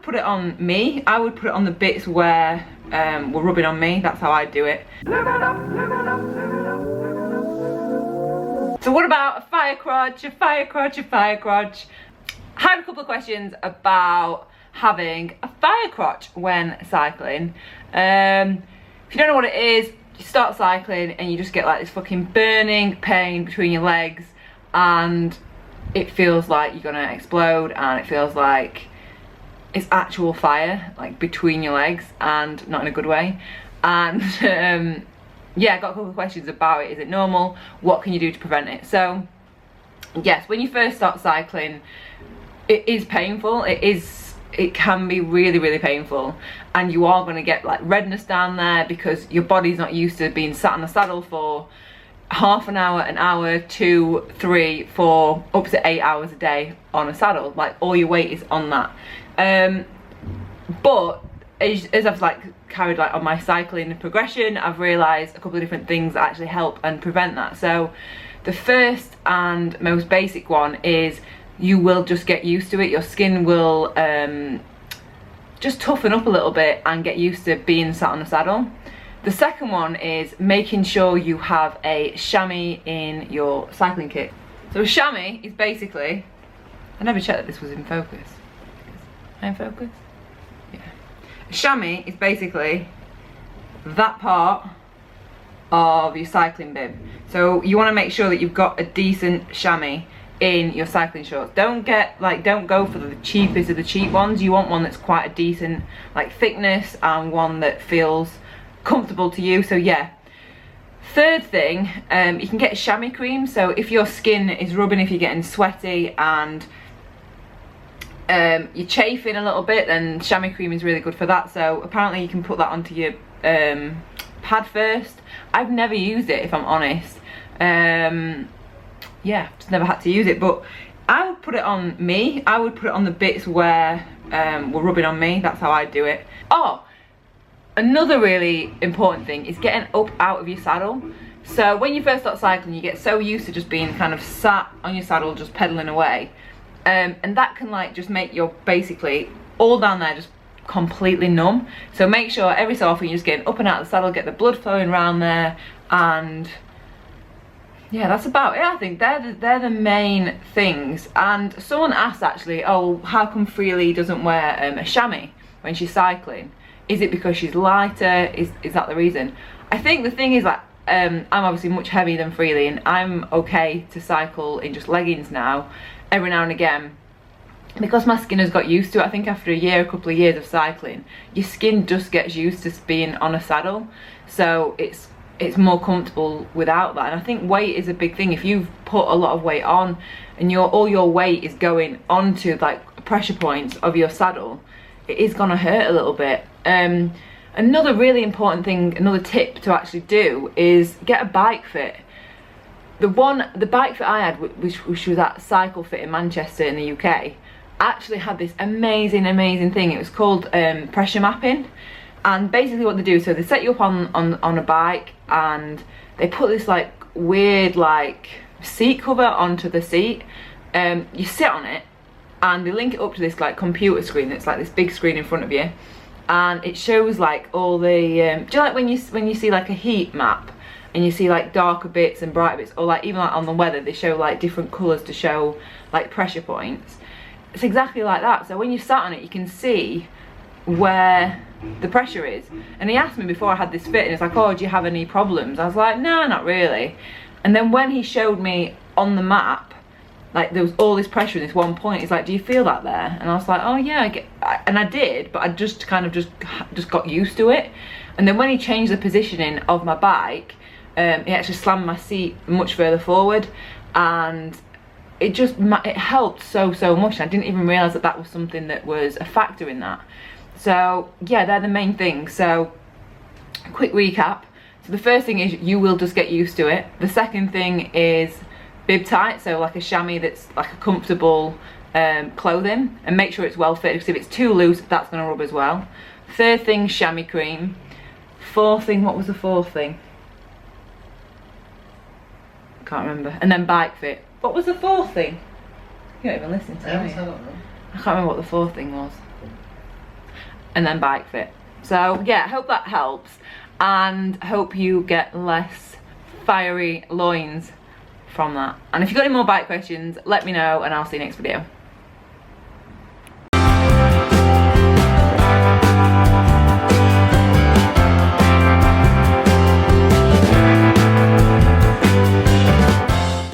put it on me. I would put it on the bits where were rubbing on me. That's how I do it. So what about a fire crotch, a fire crotch, a fire crotch? I had a couple of questions about having a fire crotch when cycling. If you don't know what it is, you start cycling and you just get like this fucking burning pain between your legs, and it feels like you're gonna explode, and it feels like it's actual fire like between your legs, and not in a good way. And yeah, I got a couple of questions about it. Is it normal? What can you do to prevent it? So yes, when you first start cycling, it is painful. It can be really, really painful, and you are going to get like redness down there because your body's not used to being sat on the saddle for half an hour, 2, 3, 4, up to 8 hours a day on a saddle. Like all your weight is on that. But as I've like carried like on my cycling progression, I've realised a couple of different things that actually help and prevent that. So the first and most basic one is you will just get used to it. Your skin will just toughen up a little bit and get used to being sat on a saddle. The second one is making sure you have a chamois in your cycling kit. So a chamois is basically, I never checked that this was in focus. Am I in focus? Yeah. A chamois is basically that part of your cycling bib. So you want to make sure that you've got a decent chamois in your cycling shorts. Don't go for the cheapest of the cheap ones. You want one that's quite a decent like thickness and one that feels comfortable to you. So yeah. Third thing, you can get chamois cream. So if your skin is rubbing, if you're getting sweaty and you're chafing a little bit, then chamois cream is really good for that. So apparently you can put that onto your pad first. I've never used it, if I'm honest. Yeah, just never had to use it, but I would put it on me. I would put it on the bits where were rubbing on me. That's how I do it. Oh, another really important thing is getting up out of your saddle. So when you first start cycling, you get so used to just being kind of sat on your saddle, just pedaling away. And that can like just make your basically all down there just completely numb. So make sure every so often you're just getting up and out of the saddle, get the blood flowing around there, and yeah, that's about it. I think they're the main things. And someone asked actually, oh, how come Freely doesn't wear a chamois when she's cycling? Is it because she's lighter? Is that the reason? I think the thing is that I'm obviously much heavier than Freely, and I'm okay to cycle in just leggings now, every now and again, because my skin has got used to it. I think after a couple of years of cycling, your skin just gets used to being on a saddle, so it's more comfortable without that. And I think weight is a big thing. If you've put a lot of weight on and all your weight is going onto like pressure points of your saddle, it is gonna hurt a little bit. Another really important thing, another tip to actually do is get a bike fit. The bike fit I had, which was at Cycle Fit in Manchester in the UK, actually had this amazing thing. It was called pressure mapping. And basically what they do, so they set you up on a bike and they put this like weird like seat cover onto the seat. You sit on it and they link it up to this like computer screen that's like this big screen in front of you, and it shows like all the do you know like when you see like a heat map and you see like darker bits and brighter bits, or like even like on the weather they show like different colours to show like pressure points? It's exactly like that. So when you sat on it, you can see where the pressure is. And he asked me before I had this fit, and it's like, oh, do you have any problems? I was like, no, not really. And then when he showed me on the map, like there was all this pressure in this one point, he's like, do you feel that there? And I was like, oh yeah, and I did, but I just kind of just got used to it. And then when he changed the positioning of my bike, he actually slammed my seat much further forward, and it helped so much. And I didn't even realise that was something that was a factor in that. So yeah, they're the main things. So quick recap. So the first thing is you will just get used to it. The second thing is bib tight, so like a chamois that's like a comfortable clothing, and make sure it's well fitted, because if it's too loose, that's going to rub as well. Third thing, chamois cream. Fourth thing, what was the fourth thing? Can't remember. And then bike fit. What was the fourth thing? You don't even listen to me. I can't remember what the fourth thing was. and then Bike Fit. So yeah, I hope that helps, and hope you get less fiery loins from that. And if you've got any more bike questions, let me know, and I'll see you next video.